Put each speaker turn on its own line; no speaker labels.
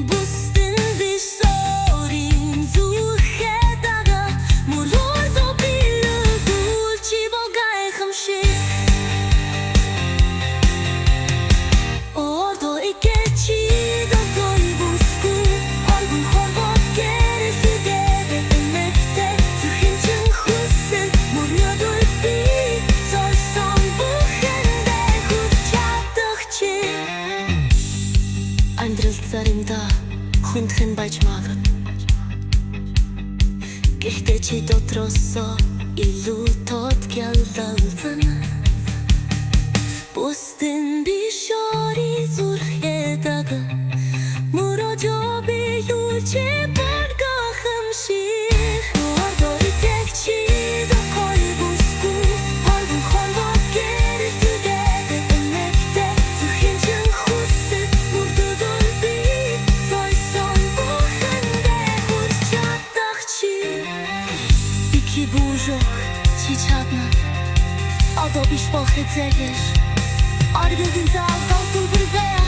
Bustin visorin zuhedaga Muror do bilu dulci bogaj hamshi Ordo ikeci do doi busku Orgun horvot geri tüdebe emekte Zuhincin hussen murya dulbi Zor son buhende hurçadıkçı Амьдралцаримда хүндхэн байж магад Гэхдээ чи дотроосоо илүү тотгялалзан Бусдын бишори зүрхээдага Мөрөжө биюлчи баргахам шир Ордо итэгчи до кой буску Ордун хорвот гери тüдebe emekte Zuhincin hussen murdu dolbi Zor son buhende hurçadıkçı İki burjok чи чадна Одоо биш болохыг зэгэж Аргын зал халтуу бүрвэ